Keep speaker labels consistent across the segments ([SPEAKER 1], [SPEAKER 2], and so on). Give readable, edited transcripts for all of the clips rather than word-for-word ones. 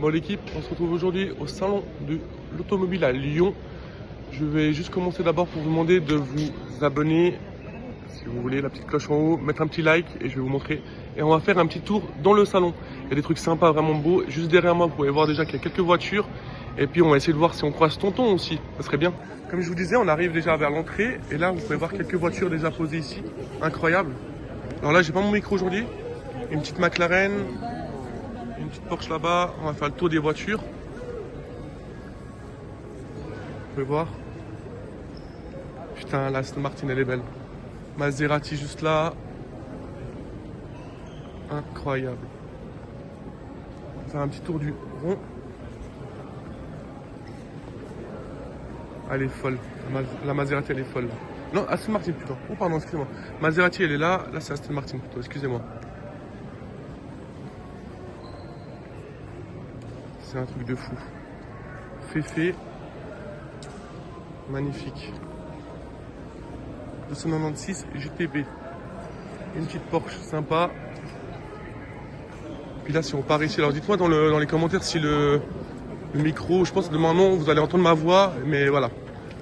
[SPEAKER 1] Bon l'équipe, on se retrouve aujourd'hui au salon de l'automobile à Lyon. Je vais juste commencer d'abord pour vous demander de vous abonner, si vous voulez, la petite cloche en haut, mettre un petit like et je vais vous montrer. Et on va faire un petit tour dans le salon. Il y a des trucs sympas, vraiment beaux. Juste derrière moi, vous pouvez voir déjà qu'il y a quelques voitures. Et puis on va essayer de voir si on croise Tonton aussi, ça serait bien. Comme je vous disais, on arrive déjà vers l'entrée. Et là, vous pouvez voir quelques voitures déjà posées ici. Incroyable. Alors là, j'ai pas mon micro aujourd'hui. Une petite McLaren. Une petite Porsche là-bas, on va faire le tour des voitures. Vous pouvez voir. Putain, la Aston Martin, elle est belle. Maserati juste là. Incroyable. On va faire un petit tour du rond. Elle est folle. La Maserati, elle est folle. Non, Aston Martin plutôt. Oh pardon, excusez-moi. Maserati, elle est là. Là, c'est Aston Martin plutôt, excusez-moi. C'est un truc de fou. Fait. Magnifique. 296 GTB. Une petite Porsche sympa. Puis là, si on part ici, alors dites-moi dans les commentaires si le micro, je pense que demain non, vous allez entendre ma voix. Mais voilà.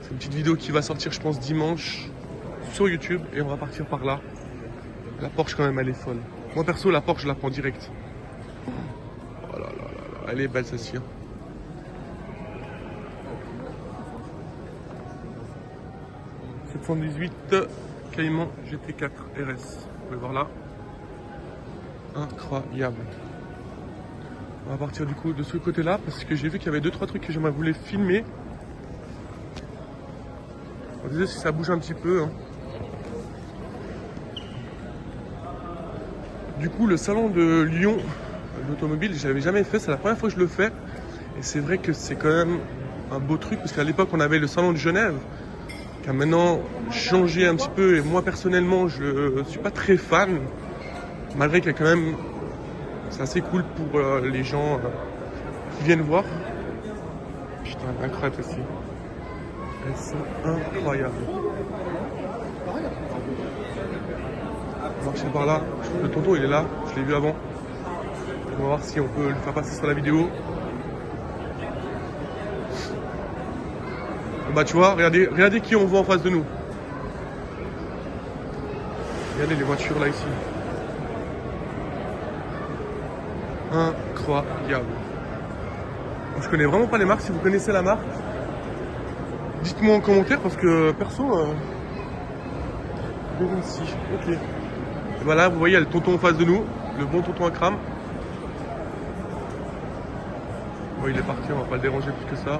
[SPEAKER 1] C'est une petite vidéo qui va sortir, je pense, dimanche sur YouTube. Et on va partir par là. La Porsche, quand même, elle est folle. Moi, perso, la Porsche, je la prends direct. Oh là là là là. Elle est belle, celle-ci. Hein. 718 Cayman GT4 RS. Vous pouvez voir là. Incroyable. On va partir du coup de ce côté-là parce que j'ai vu qu'il y avait 2-3 trucs que je voulais filmer. On disait si ça bouge un petit peu. Hein. Du coup, le salon de Lyon, l'automobile, je l'avais jamais fait. C'est la première fois que je le fais. Et c'est vrai que c'est quand même un beau truc parce qu'à l'époque, on avait le salon de Genève qui a maintenant changé un petit peu. Et moi, personnellement, je suis pas très fan. Malgré qu'il y a quand même... C'est assez cool pour les gens qui viennent voir. Putain, incroyable aussi. Elles sont incroyables. On va marcher par là. Le tonton, il est là. Je l'ai vu avant. On va voir si on peut le faire passer sur la vidéo. Bah tu vois, regardez qui on voit en face de nous. Regardez les voitures là ici. Incroyable. Je connais vraiment pas les marques. Si vous connaissez la marque, dites-moi en commentaire parce que perso, ici. Ok. Et voilà, vous voyez, il y a le tonton en face de nous, le bon tonton à crame. Bon, il est parti, on va pas le déranger plus que ça.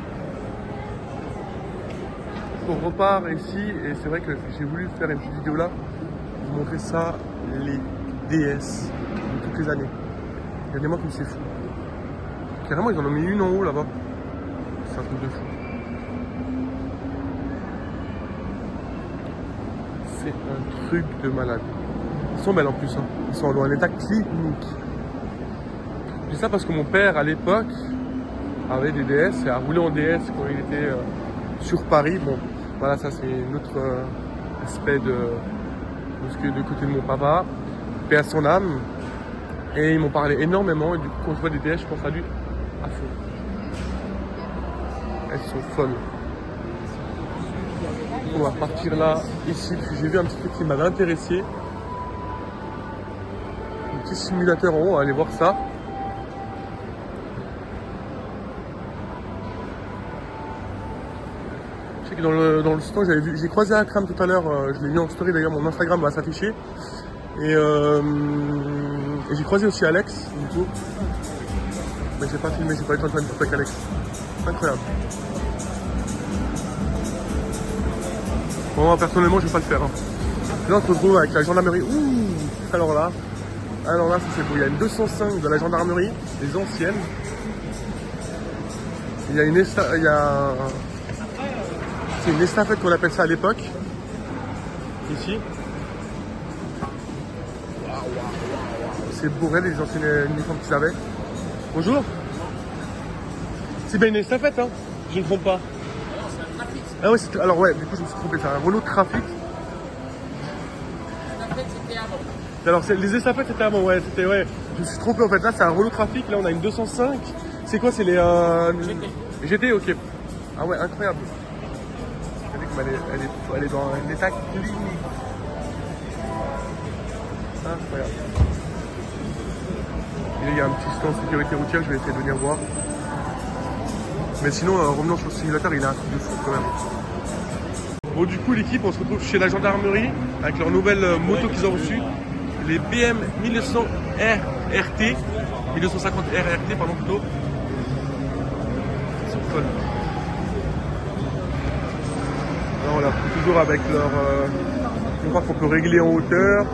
[SPEAKER 1] On repart ici et c'est vrai que j'ai voulu faire une petite vidéo là, vous montrer ça, les DS de toutes les années. Regardez-moi comme c'est fou. Carrément, ils en ont mis une en haut là-bas. C'est un truc de fou. C'est un truc de malade. Ils sont belles en plus. Hein. Ils sont dans un état clinique. Je dis ça parce que mon père, à l'époque, avait des DS et a roulé en DS quand il était sur Paris. Bon, voilà, ça c'est un autre aspect de côté de mon papa. Paix à son âme. Et ils m'ont parlé énormément et du coup quand je vois des DS je pense à lui à fond. Elles sont folles. On va partir là, ici, parce que j'ai vu un petit truc qui m'avait intéressé. Un petit simulateur en haut, on va aller voir ça. Je sais que dans le stand j'ai croisé Akram tout à l'heure, je l'ai mis en story d'ailleurs, mon Instagram va s'afficher. Et j'ai croisé aussi Alex, du coup. Mais j'ai pas filmé, j'ai pas eu le temps de faire une photo avec Alex. Incroyable. Bon, moi, personnellement, je vais pas le faire. Hein. Là, on se retrouve avec la gendarmerie. Ouh. Alors là, ça c'est beau. Il y a une 205 de la gendarmerie, les anciennes. Il y a c'est une estafette qu'on appelle ça à l'époque. Ici. C'est bourré les anciennes uniformes qu'ils avaient. Bonjour. C'est bien une estafette, hein. Je ne me trompe pas.
[SPEAKER 2] Non, c'est un trafic.
[SPEAKER 1] Ah ouais, alors ouais, du coup je me suis trompé, c'est un Renault Trafic.
[SPEAKER 2] L'estafette, c'était avant.
[SPEAKER 1] Alors les estafettes c'était avant, ouais, je me suis trompé en fait. Là c'est un Renault Trafic, là on a une 205. C'est quoi? C'est les
[SPEAKER 2] GT.
[SPEAKER 1] GT, ok. Ah ouais, incroyable. Elle est dans un état clinique. Incroyable. Et il y a un petit stand sécurité routière, je vais essayer de venir voir. Mais sinon, revenons sur le simulateur, il a un truc de fou quand même. Bon, du coup, l'équipe, on se retrouve chez la gendarmerie avec leur nouvelle moto qu'ils ont reçue. Les BM 1200 RRT. 1250 RRT, pardon, plutôt. Ils sont folles. Là, on la trouve toujours avec leur. Je crois qu'on peut régler en hauteur.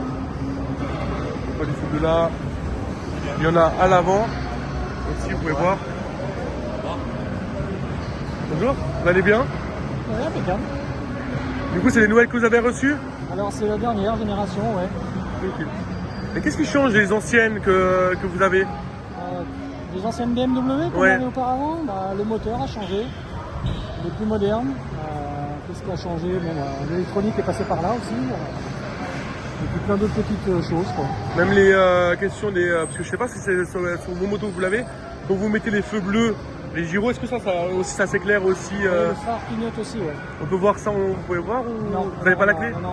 [SPEAKER 1] Pas du tout de là. Il y en a à l'avant aussi, vous pouvez voir. Bonjour, vous allez bien?
[SPEAKER 3] Ouais, impeccable.
[SPEAKER 1] Du coup, c'est les nouvelles que vous avez reçues?
[SPEAKER 3] Alors, c'est la dernière génération, ouais.
[SPEAKER 1] Ok. Et qu'est-ce qui change des anciennes que vous avez?
[SPEAKER 3] Les anciennes BMW qu'on
[SPEAKER 1] Ouais.
[SPEAKER 3] avait auparavant, le moteur a changé. Il est plus moderne. Qu'est-ce qui a changé? L'électronique est passée par là aussi. Et puis plein d'autres petites choses, quoi.
[SPEAKER 1] Même les questions des... parce que je sais pas si c'est sur vos motos que vous l'avez. Quand vous mettez les feux bleus, les gyros, est-ce que ça s'éclaire aussi
[SPEAKER 3] Et le phare clignote aussi, ouais.
[SPEAKER 1] On peut voir ça, vous pouvez voir ou
[SPEAKER 3] Non,
[SPEAKER 1] vous n'avez pas la clé?
[SPEAKER 3] Non,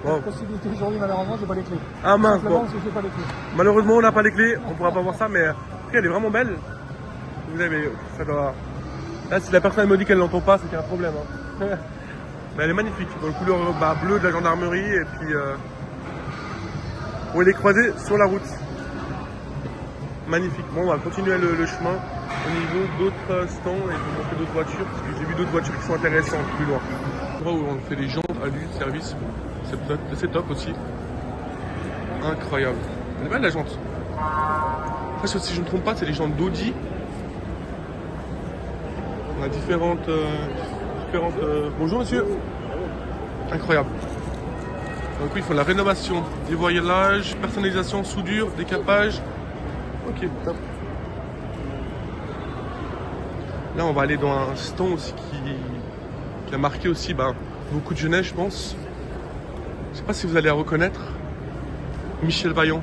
[SPEAKER 1] Wow.
[SPEAKER 3] pas de possibilité aujourd'hui, malheureusement, j'ai pas les clés.
[SPEAKER 1] Ah mince,
[SPEAKER 3] Simplement
[SPEAKER 1] bon.
[SPEAKER 3] parce que j'ai pas les clés.
[SPEAKER 1] Malheureusement, on n'a pas les clés, on pourra pas voir ça, mais en tout cas, elle est vraiment belle. Vous avez, ça doit... Là, si la personne me dit qu'elle l'entend pas, c'est qu'il y a un problème. Hein. Mais elle est magnifique, dans le couleur bleu de la gendarmerie, et puis elle est croisée sur la route. Magnifique. Bon, on va continuer le chemin au niveau d'autres stands et vous montrer d'autres voitures, parce que j'ai vu d'autres voitures qui sont intéressantes plus loin. L'endroit où on fait les jantes à lui, service, c'est top aussi. Incroyable. Elle est belle la jante. Après, si je ne me trompe pas, c'est les jantes d'Audi. On a différentes. Bonjour monsieur. Incroyable. Donc oui, il faut la rénovation, dévoilage, personnalisation, soudure, décapage. Ok, top. Là, on va aller dans un stand aussi qui a marqué aussi beaucoup de jeunesse, je pense. Je sais pas si vous allez la reconnaître. Michel Vaillant.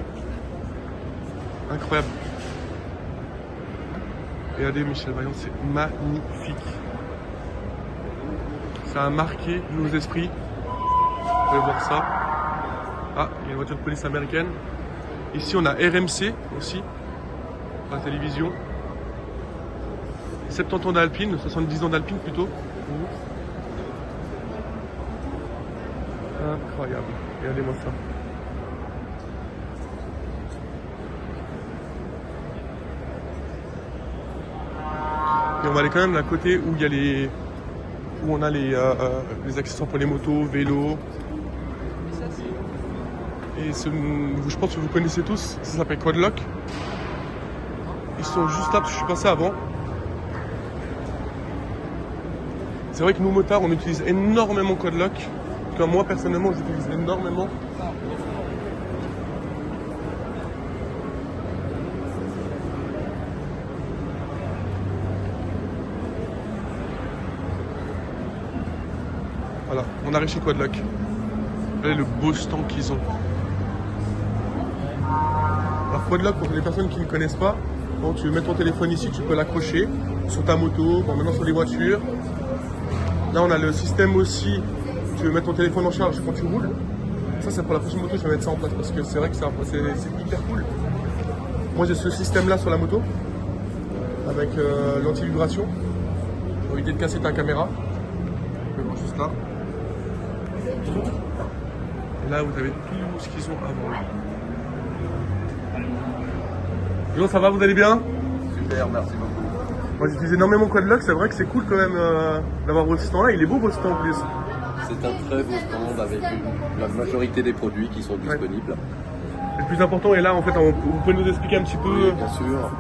[SPEAKER 1] Incroyable. Regardez, Michel Vaillant, c'est magnifique. Ça a marqué nos esprits. Vous pouvez voir ça. Ah, il y a une voiture de police américaine. Ici, on a RMC aussi, pour la télévision. 70 ans d'Alpine, 70 ans d'Alpine plutôt. Incroyable. Regardez-moi ça. Et on va aller quand même d'un côté où il y a où on a les accessoires pour les motos, vélos. Et je pense que vous connaissez tous, ça s'appelle Quadlock. Ils sont juste là parce que je suis passé avant. C'est vrai que nous motards on utilise énormément Quadlock. Comme moi personnellement j'utilise énormément. Voilà, on arrive chez Quadlock. Regardez le beau stand qu'ils ont. Alors Quadlock, pour les personnes qui ne connaissent pas, bon, tu mets ton téléphone ici, tu peux l'accrocher sur ta moto, bon, maintenant sur les voitures. Là on a le système aussi, tu veux mettre ton téléphone en charge quand tu roules. Ça c'est pour la prochaine moto, je vais mettre ça en place parce que c'est vrai que c'est hyper cool. Moi j'ai ce système là sur la moto, avec l'anti-vibration, pour éviter de casser ta caméra. Tu peux voir juste là. Et là vous avez tout ce qu'ils ont avant. Bonjour, ça va, vous allez bien?
[SPEAKER 4] Super, merci beaucoup.
[SPEAKER 1] Moi j'utilise énormément Quadlock, c'est vrai que c'est cool quand même d'avoir votre stand là, il est beau votre stand en plus.
[SPEAKER 4] C'est un très beau stand avec la majorité des produits qui sont disponibles.
[SPEAKER 1] Le plus important est là en fait, vous pouvez nous expliquer un petit peu.
[SPEAKER 4] Oui, bien sûr.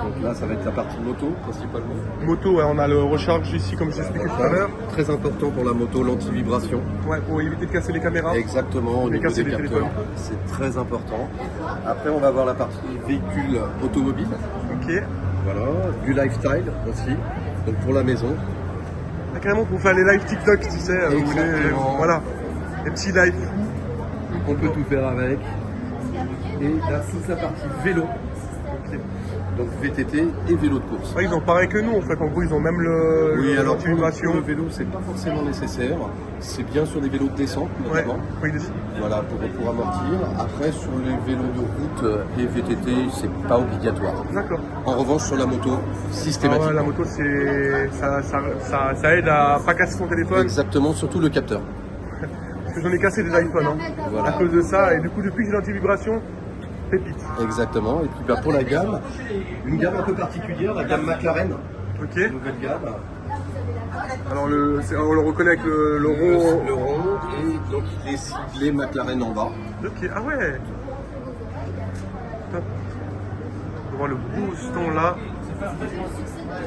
[SPEAKER 4] Donc là, ça va être la partie moto principalement.
[SPEAKER 1] Moto, ouais, on a le recharge ici comme je l'expliquais tout à l'heure.
[SPEAKER 4] Très important pour la moto, l'anti-vibration.
[SPEAKER 1] Ouais, pour éviter de casser les caméras.
[SPEAKER 4] Exactement, au
[SPEAKER 1] Et
[SPEAKER 4] niveau
[SPEAKER 1] casser
[SPEAKER 4] des
[SPEAKER 1] les
[SPEAKER 4] capteurs.
[SPEAKER 1] téléphones.
[SPEAKER 4] C'est très important. Après, on va avoir la partie véhicule automobile.
[SPEAKER 1] Ok.
[SPEAKER 4] Voilà, du lifestyle aussi. Donc pour la maison.
[SPEAKER 1] Ah, carrément pour faire les live TikTok, tu sais.
[SPEAKER 4] Exactement.
[SPEAKER 1] Voilà. Les petits lives.
[SPEAKER 4] On peut tout faire avec. Et là, toute la partie vélo.
[SPEAKER 1] Ok.
[SPEAKER 4] Donc VTT et vélo de course.
[SPEAKER 1] Ouais, ils ont pareil que nous en fait, en gros ils ont même
[SPEAKER 4] Alors pour
[SPEAKER 1] l'anti-vibration.
[SPEAKER 4] le vélo, c'est pas forcément nécessaire. C'est bien sur les vélos de descente
[SPEAKER 1] Ouais,
[SPEAKER 4] notamment.
[SPEAKER 1] oui,
[SPEAKER 4] Voilà, pour amortir. Après, sur les vélos de route et VTT, c'est pas obligatoire.
[SPEAKER 1] d'accord.
[SPEAKER 4] En revanche, sur la moto,
[SPEAKER 1] Ah
[SPEAKER 4] systématiquement.
[SPEAKER 1] ouais, la moto ça aide à pas casser son téléphone.
[SPEAKER 4] Exactement, surtout le capteur.
[SPEAKER 1] Parce que j'en ai cassé des iPhones hein,
[SPEAKER 4] Voilà.
[SPEAKER 1] à cause de ça. Et du coup depuis que j'ai l'anti-vibration, pépite.
[SPEAKER 4] Exactement. Et puis bah, pour la gamme, une gamme un peu particulière, la gamme McLaren,
[SPEAKER 1] Ok.
[SPEAKER 4] nouvelle gamme.
[SPEAKER 1] Alors on le reconnaît avec le rond.
[SPEAKER 4] Le rond et donc il est ciblé McLaren en bas.
[SPEAKER 1] Ok, ah ouais. Top. On voit le booston là.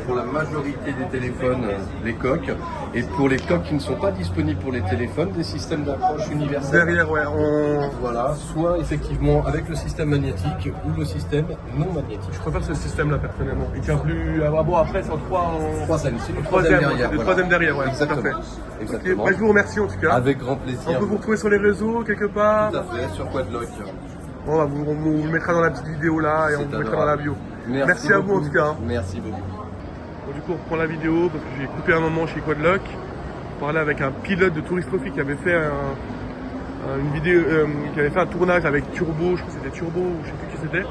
[SPEAKER 4] Pour la majorité des téléphones, les coques. Et pour les coques qui ne sont pas disponibles pour les téléphones, des systèmes d'approche universels.
[SPEAKER 1] Derrière, ouais,
[SPEAKER 4] Voilà, soit effectivement avec le système magnétique ou le système non magnétique.
[SPEAKER 1] je préfère ce système là personnellement. Il tient plus. Ah bon après c'est en 3 en.
[SPEAKER 4] Troisième, c'est le
[SPEAKER 1] Troisième
[SPEAKER 4] derrière.
[SPEAKER 1] le
[SPEAKER 4] voilà.
[SPEAKER 1] troisième derrière, ouais,
[SPEAKER 4] Exactement.
[SPEAKER 1] tout à fait.
[SPEAKER 4] Exactement.
[SPEAKER 1] Ok, bah, je vous remercie en tout cas.
[SPEAKER 4] Avec grand
[SPEAKER 1] On
[SPEAKER 4] plaisir.
[SPEAKER 1] peut vous retrouver sur les réseaux quelque part.
[SPEAKER 4] Tout à fait, sur Quadlock.
[SPEAKER 1] Bon, bah, on vous le mettra dans la petite vidéo là et on
[SPEAKER 4] C'est
[SPEAKER 1] vous le mettra dans la bio.
[SPEAKER 4] adorable.
[SPEAKER 1] Merci à vous en tout cas. hein.
[SPEAKER 4] Merci beaucoup.
[SPEAKER 1] Bon, du coup, on reprend la vidéo parce que j'ai coupé un moment chez Quadlock. On parlait avec un pilote de Tourist Trophy qui avait fait une vidéo, qui avait fait un tournage avec Turbo, je crois que c'était Turbo ou je sais plus qui c'était.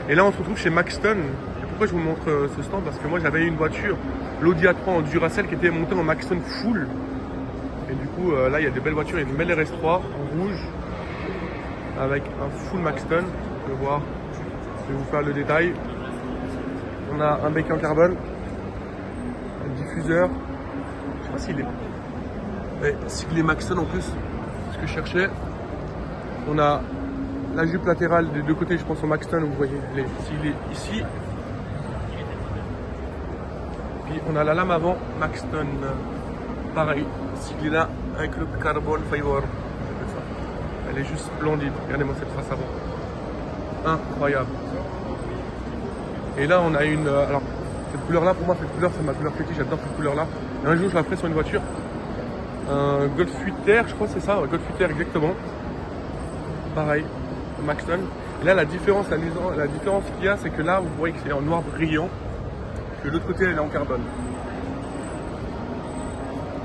[SPEAKER 1] Et là, on se retrouve chez Maxton. Et pourquoi je vous montre ce stand? Parce que moi, j'avais une voiture, l'Audi A3 en Duracell qui était montée en Maxton full. Et du coup, là, il y a des belles voitures. Il y a une belle RS3 en rouge avec un full Maxton. Vous pouvez voir, je vais vous faire le détail. On a un bec en carbone, un diffuseur. Je sais pas s'il est. Ouais, cyclé Maxton en plus, ce que je cherchais. On a la jupe latérale des deux côtés, je pense, en Maxton, vous voyez, elle est ciblée ici. Puis on a la lame avant Maxton, pareil, cyclée là avec le carbon fiber. Elle est juste splendide, regardez-moi cette face avant. Incroyable. Et là on a une. Alors, cette couleur là, pour moi, cette couleur, c'est ma couleur fétiche, j'adore cette couleur là. Et un jour, je la ferai sur une voiture. Un Golf 8R, je crois que c'est ça, un Golf 8R exactement. Pareil, Maxton. Et là, la différence qu'il y a, c'est que là, vous voyez que c'est en noir brillant, que l'autre côté, elle est en carbone.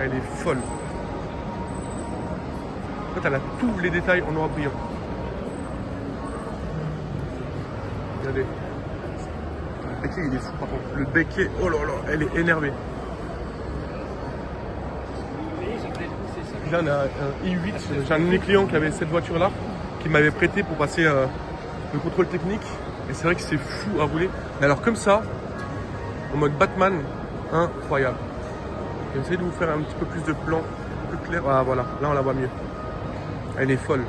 [SPEAKER 1] Elle est folle. En fait, elle a tous les détails en noir brillant. Regardez. Le béquet, il est fou par contre. Le béquet, oh là là, elle est énervée. Là, on a un i8. J'ai un de mes clients qui avait cette voiture-là, qui m'avait prêté pour passer le contrôle technique. Et c'est vrai que c'est fou à rouler. Mais alors, comme ça, en mode Batman, incroyable. Je vais essayer de vous faire un petit peu plus de plan, plus clair. Ah, voilà, là, on la voit mieux. Elle est folle.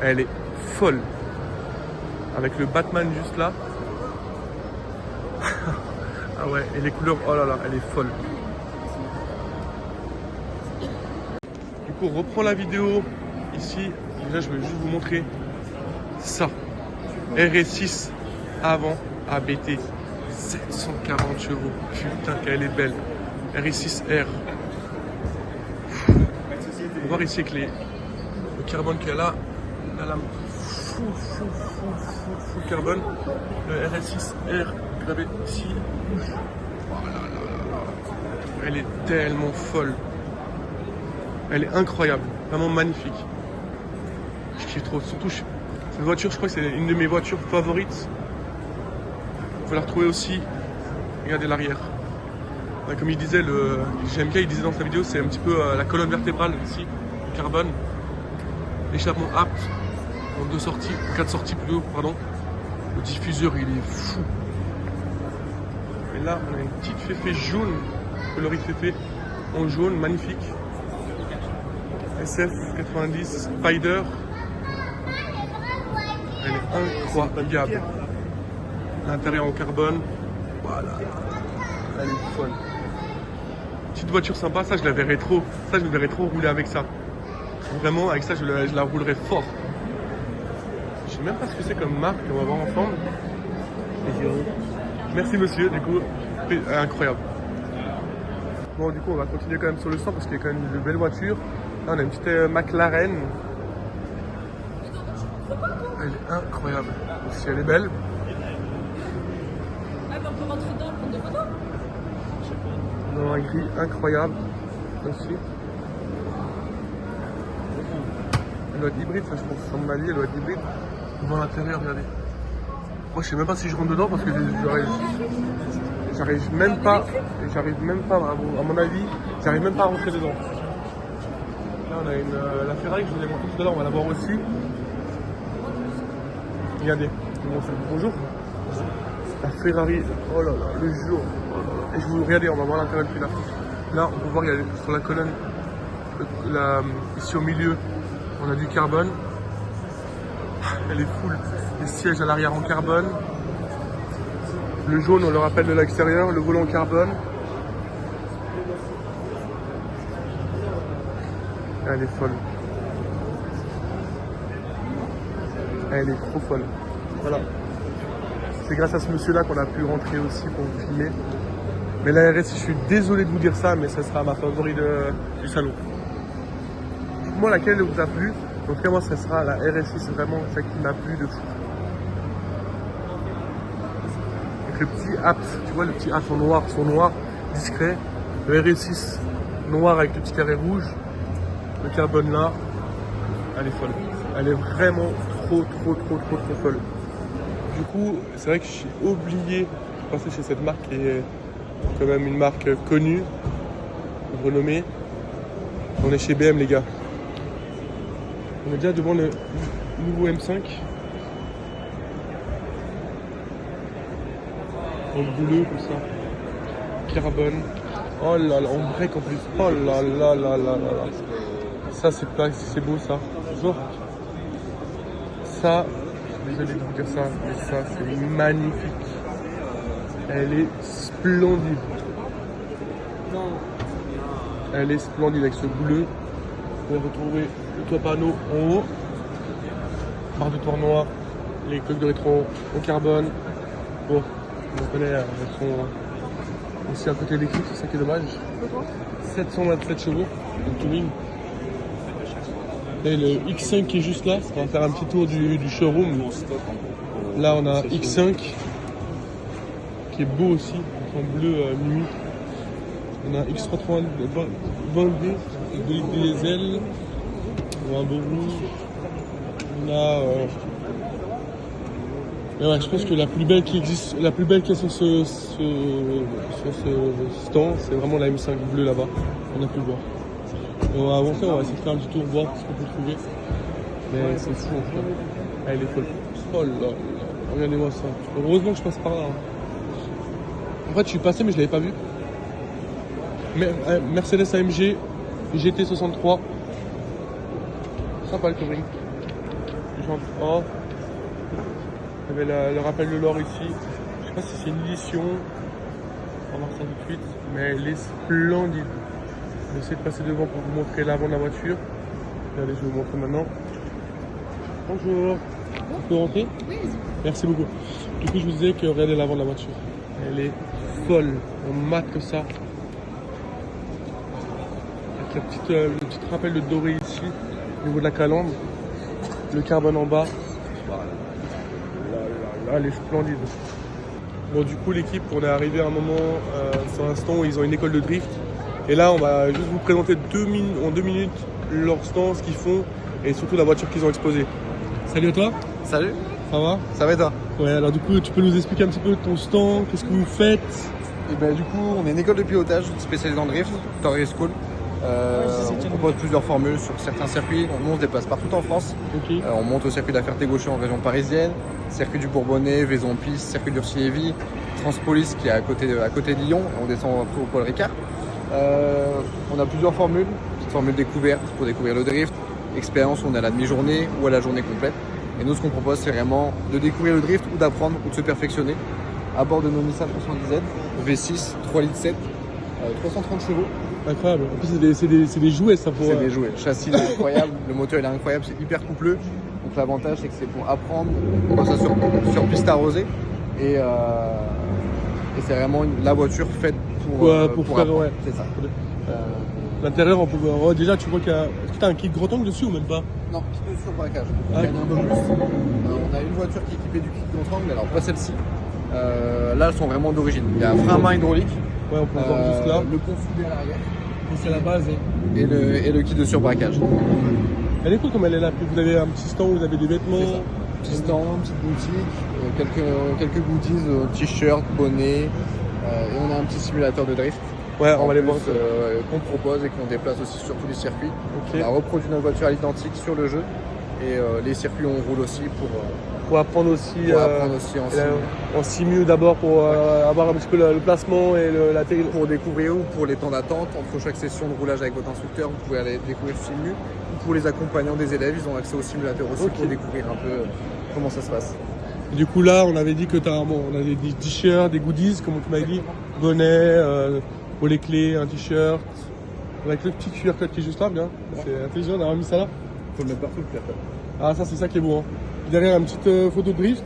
[SPEAKER 1] Elle est folle. Avec le Batman juste là. Ah ouais, et les couleurs, oh là là, elle est folle. Du coup, on reprend la vidéo ici. Déjà, je vais juste vous montrer ça. RS6 avant ABT. 740 chevaux. Putain, qu'elle est belle. RS6R. On va voir ici avec le carbone qu'il y a là. La lame full carbone. Le RS6R gravé ici. Oh là là là là. Elle est tellement folle. Elle est incroyable, vraiment magnifique. Je kiffe trop. Surtout, cette voiture, je crois que c'est une de mes voitures favorites. Vous pouvez la retrouver aussi. Regardez l'arrière. Comme il disait, le GMK, il disait dans sa vidéo, c'est un petit peu la colonne vertébrale ici, le carbone. L'échappement apte en 2 sorties, 4 sorties plutôt, pardon. Le diffuseur, il est fou. Et là, on a une petite féfé jaune, coloris féfé en jaune, magnifique. SF90 Spider. Elle est incroyable. L'intérieur en carbone. Voilà. Elle est folle. Petite voiture sympa, ça je la verrais trop. Ça je me verrais trop rouler avec ça. Vraiment avec ça je la roulerais fort. Je sais même pas ce que c'est comme marque, on va voir ensemble. Merci monsieur, du coup, incroyable. Bon du coup on va continuer quand même sur le stand parce qu'il y a quand même de belles voitures. Là on a une petite McLaren. Elle est incroyable. Si elle est belle. Dans un gris incroyable aussi. Elle doit être hybride, ça je pense. À mon avis, elle doit être hybride. Dans l'intérieur, regardez. Moi je sais même pas si je rentre dedans parce que j'arrive même pas, à mon avis, j'arrive même pas à rentrer dedans. Là on a la Ferrari que je vous ai montré tout à l'heure, on va la voir aussi. Regardez, bonjour. La Ferrari, oh là là, le jour. Et je vous regardez, on va voir l'intérieur depuis là. Là on peut voir, il y a sur la colonne, ici au milieu, on a du carbone. Elle est full. Les sièges à l'arrière en carbone. Le jaune, on le rappelle de l'extérieur. Le volant en carbone. Elle est folle. Elle est trop folle. Voilà. C'est grâce à ce monsieur-là qu'on a pu rentrer aussi pour vous filmer. Mais la RS6, je suis désolé de vous dire ça, mais ça sera ma favorite du salon. Dites-moi laquelle vous a plu. En tout cas, moi, ça sera la RS6, c'est vraiment celle qui m'a plu de fou. Avec le petit apt, tu vois, le petit apt son noir discret. Le RS6 noir avec le petit carré rouge. Le carbone là, elle est folle. Elle est vraiment trop folle. Du coup, c'est vrai que je suis obligé de passer chez cette marque qui est quand même une marque connue, renommée. On est chez BM, les gars. On est déjà devant le nouveau M5. En bleu comme ça. Carbone. Oh là là, en break en plus. Oh là là là là là là. Ça c'est pas, c'est beau ça. Genre. Ça, désolé de vous dire ça, mais ça c'est magnifique. Elle est splendide. Elle est splendide avec ce bleu. Vous pouvez retrouver le toit panneau en haut, barre de toit noir, les coques de rétro en carbone. Bon, on connaît, elles sont aussi à côté électrique, c'est ça qui est dommage. 727 chevaux, le touring. Et le X5 qui est juste là, on va faire un petit tour du showroom. Là on a X5 qui est beau aussi, en bleu nuit. On a X330 bandé, 2 litres diesel, on a un beau rouge, on a... Mais ouais, je pense que la plus belle qui existe, la plus belle qui est sur ce stand, c'est vraiment la M5 bleue là-bas, on a pu le voir. Et on va avancer, on va essayer de faire un petit tour, voir ce qu'on peut trouver. Mais c'est fou en fait, elle est folle. Oh là là, regardez-moi ça. Heureusement que je passe par là. Hein. En fait, je suis passé mais je l'avais pas vu. Mercedes AMG GT63. Sympa le touring. Oh. Il y avait le rappel de l'or ici. Je sais pas si c'est une édition. On va voir ça tout de suite. Mais elle est splendide. Je vais essayer de passer devant pour vous montrer l'avant de la voiture. Regardez, je vais vous montrer maintenant. Bonjour. On peut rentrer? Oui. Merci beaucoup. Du coup, je vous disais que regardez l'avant de la voiture. Elle est folle. On mate ça. Le petit rappel de doré ici, au niveau de la calandre, le carbone en bas. Là, elle est splendide. Bon, du coup, l'équipe, on est arrivé à un moment, sur un stand où ils ont une école de drift. Et là, on va juste vous présenter en 2 minutes leur stand, ce qu'ils font et surtout la voiture qu'ils ont exposée. Salut à toi.
[SPEAKER 5] Salut.
[SPEAKER 1] Ça va?
[SPEAKER 5] Ça va et toi?
[SPEAKER 1] Ouais, alors du coup, tu peux nous expliquer un petit peu ton stand, qu'est-ce que vous faites?
[SPEAKER 5] Et ben, du coup, on est une école de pilotage spécialisée en drift, Torrey School. On propose plusieurs formules sur certains circuits. Nous, on se déplace partout en France.
[SPEAKER 1] Okay.
[SPEAKER 5] On monte au circuit de la Ferté-Gaucher en région parisienne, circuit du Bourbonnais, Vaison-Piste, circuit d'Urcy-Lévy, Transpolis qui est à côté de Lyon. On descend au Paul Ricard. On a plusieurs formules. Petite formule découverte pour découvrir le drift, expérience où on est à la demi-journée ou à la journée complète. Et nous, ce qu'on propose, c'est vraiment de découvrir le drift ou d'apprendre ou de se perfectionner à bord de nos Nissan 310Z, V6, 3 litres 7, 330 chevaux.
[SPEAKER 1] Incroyable. En plus, c'est des jouets, ça pour.
[SPEAKER 5] C'est des jouets. Le châssis est incroyable, le moteur il est incroyable, c'est hyper coupleux. Donc l'avantage, c'est que c'est pour apprendre comme ça sur piste arrosée. Et c'est vraiment la voiture faite pour
[SPEAKER 1] faire,
[SPEAKER 5] apprendre.
[SPEAKER 1] ouais.
[SPEAKER 5] C'est ça.
[SPEAKER 1] L'intérieur, on peut voir. Déjà, tu vois qu'il y a. Est-ce que tu as un kit grand angle dessus ou même pas?
[SPEAKER 5] Non, kit de surbraquage.
[SPEAKER 1] Ah.
[SPEAKER 5] Il y en a un peu plus. On a une voiture qui est équipée du kit grand angle, alors pas celle-ci. Là, elles sont vraiment d'origine. Il y a un frein à main hydraulique.
[SPEAKER 1] Ouais, on peut le voir juste là.
[SPEAKER 5] Le pont soudé à l'arrière.
[SPEAKER 1] C'est la base.
[SPEAKER 5] Et le kit de surbraquage.
[SPEAKER 1] Elle est cool comme elle est là. Puis vous avez un petit stand où vous avez des vêtements.
[SPEAKER 5] C'est ça. Petit stand, petite boutique, quelques goodies, t-shirts, bonnets. Et on a un petit simulateur de drift.
[SPEAKER 1] Ouais, on va les
[SPEAKER 5] plus,
[SPEAKER 1] voir.
[SPEAKER 5] qu'on propose et qu'on déplace aussi sur tous les circuits.
[SPEAKER 1] Ok.
[SPEAKER 5] On a reproduit notre voiture à l'identique sur le jeu. Et les circuits on roule aussi
[SPEAKER 1] Pour apprendre aussi,
[SPEAKER 5] en
[SPEAKER 1] simu d'abord pour avoir un petit peu le placement et l'atterrissage.
[SPEAKER 5] pour découvrir ou pour les temps d'attente entre chaque session de roulage avec votre instructeur, vous pouvez aller découvrir Simu. Ou pour les accompagnants des élèves, ils ont accès au simulateur aussi pour découvrir un peu comment ça se passe.
[SPEAKER 1] Et du coup là, on avait dit que on a des t-shirts, des goodies, comme tu m'as dit, bonnet, pour les clés, un t-shirt, avec le petit QR code qui est juste là, bien. C'est intelligent d'avoir mis ça là.
[SPEAKER 5] Faut le mettre partout le QR code.
[SPEAKER 1] Ah ça c'est ça qui est beau. Hein. Derrière une petite photo de drift.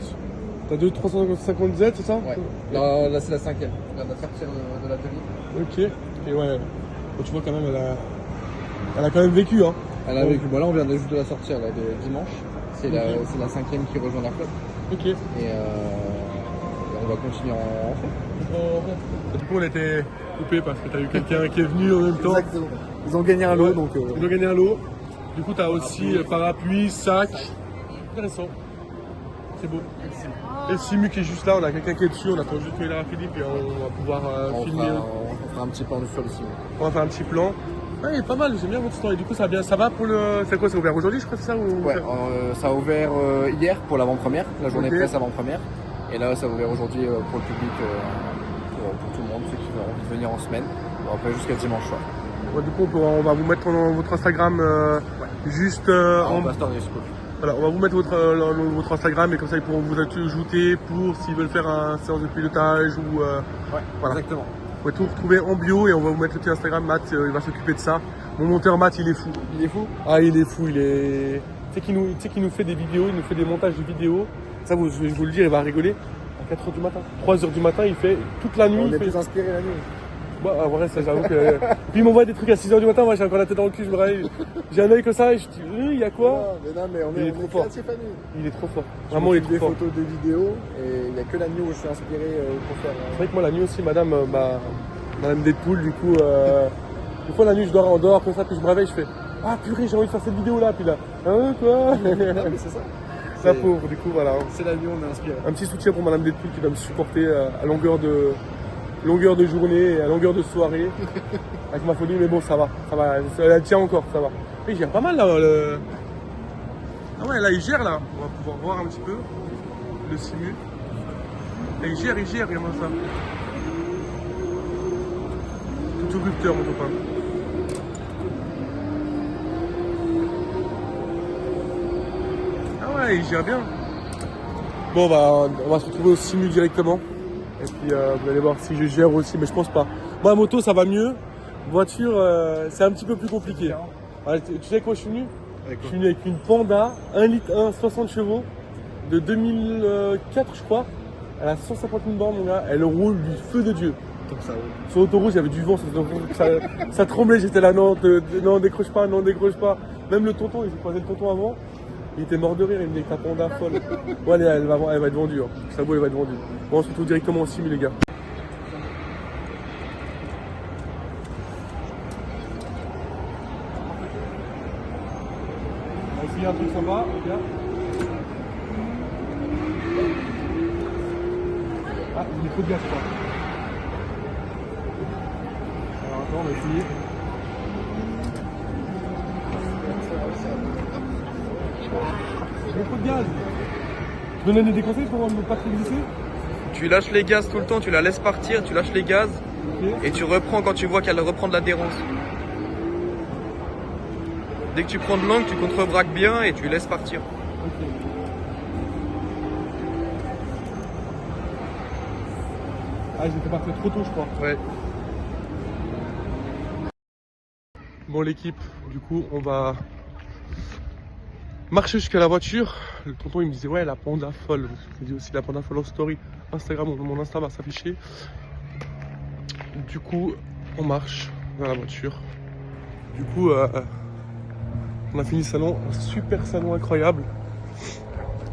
[SPEAKER 1] T'as 350Z, c'est ça?
[SPEAKER 5] Ouais. Là c'est la 5e. On vient de sortir de l'atelier.
[SPEAKER 1] Ok. Et ouais. Bon, tu vois quand même, elle a quand même vécu. Hein.
[SPEAKER 5] Elle a vécu. Bon, là on vient juste de la sortir là, dimanche. C'est la 5e qui rejoint la flotte.
[SPEAKER 1] Ok.
[SPEAKER 5] Et on va continuer en fait.
[SPEAKER 1] Du coup on était coupé parce que t'as eu quelqu'un qui est venu en même temps.
[SPEAKER 5] Exactement. Ils ont gagné un lot donc.
[SPEAKER 1] Ils ont gagné un lot. Du coup t'as aussi parapluie, sac. Intéressant. C'est beau. Et le Simu qui est juste là, on a quelqu'un qui est dessus, on attend juste qu'il ait fini puis on va pouvoir filmer.
[SPEAKER 5] On fera un petit plan sur le Simu.
[SPEAKER 1] On va faire un petit plan. Ouais, il est pas mal, j'aime bien votre histoire. Et du coup ça va pour le. C'est quoi, c'est ouvert aujourd'hui je crois, c'est ça ou...
[SPEAKER 5] Ouais, ça a ouvert hier pour l'avant-première, la journée presse avant-première. Et là ça a ouvert aujourd'hui pour le public, pour tout le monde, ceux qui ont envie de venir en semaine. Bon, après jusqu'à dimanche soir.
[SPEAKER 1] Ouais, du coup on va vous mettre votre Instagram juste en
[SPEAKER 5] bas. School.
[SPEAKER 1] Voilà, on va vous mettre votre Instagram et comme ça ils pourront vous ajouter pour s'ils veulent faire un séance de pilotage ou voilà.
[SPEAKER 5] Exactement.
[SPEAKER 1] Vous pouvez tout retrouver en bio et on va vous mettre le petit Instagram. Matt, il va s'occuper de ça. Mon monteur Matt, il est fou.
[SPEAKER 5] Il est fou?
[SPEAKER 1] Ah, il est fou, il est. Tu sais qu'il nous fait des vidéos, il nous fait des montages de vidéos. Ça, je vais vous le dire, il va rigoler. À 4h du matin, 3h du matin, il fait toute la nuit.
[SPEAKER 5] On est plus inspiré la nuit.
[SPEAKER 1] Ouais, en vrai, ça j'avoue que. Puis il m'envoie des trucs à 6h du matin, moi j'ai encore la tête dans le cul, je me réveille. J'ai un œil que ça et je dis, il y a quoi?
[SPEAKER 5] Non, mais on est
[SPEAKER 1] trop fort. Il est trop fort. Vraiment, il est trop
[SPEAKER 5] des
[SPEAKER 1] fort.
[SPEAKER 5] photos, des vidéos et il n'y a que la nuit où je suis inspiré pour faire.
[SPEAKER 1] C'est vrai que moi, la nuit aussi, madame Deadpool, du coup, des fois la nuit je dors en dehors comme ça, puis je me réveille, je fais, ah purée, j'ai envie de faire cette vidéo là, puis là, hein, quoi?
[SPEAKER 5] Non, mais c'est ça.
[SPEAKER 1] La pauvre, du coup, voilà.
[SPEAKER 5] C'est la nuit où on est inspiré.
[SPEAKER 1] Un petit soutien pour madame Deadpool qui va me supporter à longueur de journée et à longueur de soirée avec ma folie, mais bon ça va, elle tient encore, ça va. Et il gère pas mal là, ah ouais là il gère là, on va pouvoir voir un petit peu le Simu. Et il gère, regarde ça. Tout rupteur mon copain. Ah ouais il gère bien. Bon on va se retrouver au Simu directement. Et puis vous allez voir si je gère aussi, mais je pense pas. Moi, moto, ça va mieux. Voiture, c'est un petit peu plus compliqué. Ouais, tu sais quoi, je suis venu? Je suis venu avec une Panda 1 litre 1, 60 chevaux de 2004, je crois. Elle a 150 000 bornes, mon gars. Elle roule du feu de Dieu.
[SPEAKER 5] Donc ça roule.
[SPEAKER 1] Sur l'autoroute, il y avait du vent, ça tremblait. J'étais là, non, décroche pas, non, décroche pas. Même le tonton, j'ai croisé le tonton avant. Il était mort de rire, il me dit que ta Panda folle. Ouais, elle va être vendue. Hein. Ça vaut, elle va être vendue. Bon, on se retrouve directement au Simu, les gars. On va essayer un truc sympa, regarde. Ah, il est trop de gaz, je crois. Alors attends, on va essayer. Beaucoup de gaz. Tu donnes des conseils pour ne pas trop glisser?
[SPEAKER 6] Tu lâches les gaz tout le temps, tu la laisses partir, tu lâches les gaz et tu reprends quand tu vois qu'elle reprend de l'adhérence. Dès que tu prends de l'angle, tu contrebraques bien et tu laisses partir.
[SPEAKER 1] Ok. Ah, j'étais parti trop tôt, je crois.
[SPEAKER 6] Ouais.
[SPEAKER 1] Bon, l'équipe, du coup, on va marcher jusqu'à la voiture. Le tonton, il me disait, ouais, la Panda folle. Je dis aussi la Panda folle en story. Instagram, mon Insta va s'afficher. Du coup, on marche vers la voiture. Du coup, on a fini le salon. Un super salon incroyable.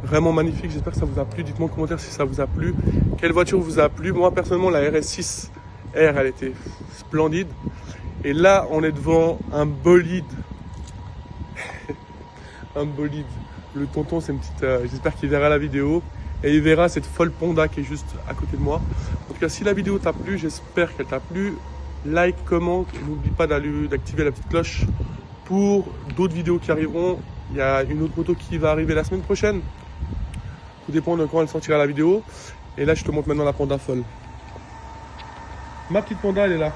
[SPEAKER 1] Vraiment magnifique. J'espère que ça vous a plu. Dites-moi en commentaire si ça vous a plu. Quelle voiture vous a plu? Moi, personnellement, la RS6, R, elle était splendide. Et là, on est devant un bolide. Un bolide. Le tonton, c'est une petite... j'espère qu'il verra la vidéo. Et il verra cette folle panda qui est juste à côté de moi. En tout cas, si la vidéo t'a plu, j'espère qu'elle t'a plu. Like, commente. N'oublie pas d'activer la petite cloche pour d'autres vidéos qui arriveront. Il y a une autre moto qui va arriver la semaine prochaine. Tout dépend de quand elle sortira la vidéo. Et là, je te montre maintenant la panda folle. Ma petite panda, elle est là.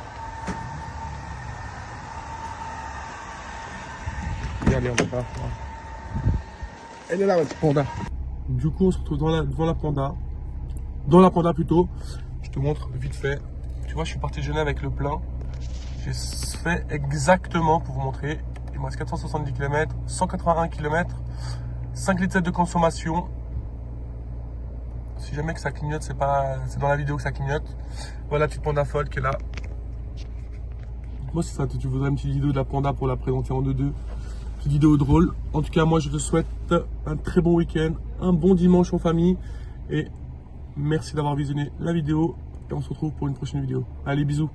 [SPEAKER 1] Regarde, regarde. Elle est là, ma petite panda. Du coup, on se retrouve devant la panda. Dans la panda plutôt. Je te montre vite fait. Tu vois, je suis parti déjeuner avec le plein. J'ai fait exactement, pour vous montrer, il me reste 470 km, 181 km, 5 litres de consommation. Si jamais que ça clignote, c'est dans la vidéo que ça clignote. Voilà la petite panda folle qui est là. Moi, si ça, tu voudrais une petite vidéo de la panda pour la présenter en 2-2. Petite vidéo drôle. En tout cas, moi, je te souhaite un très bon week-end, un bon dimanche en famille. Et merci d'avoir visionné la vidéo. Et on se retrouve pour une prochaine vidéo. Allez, bisous.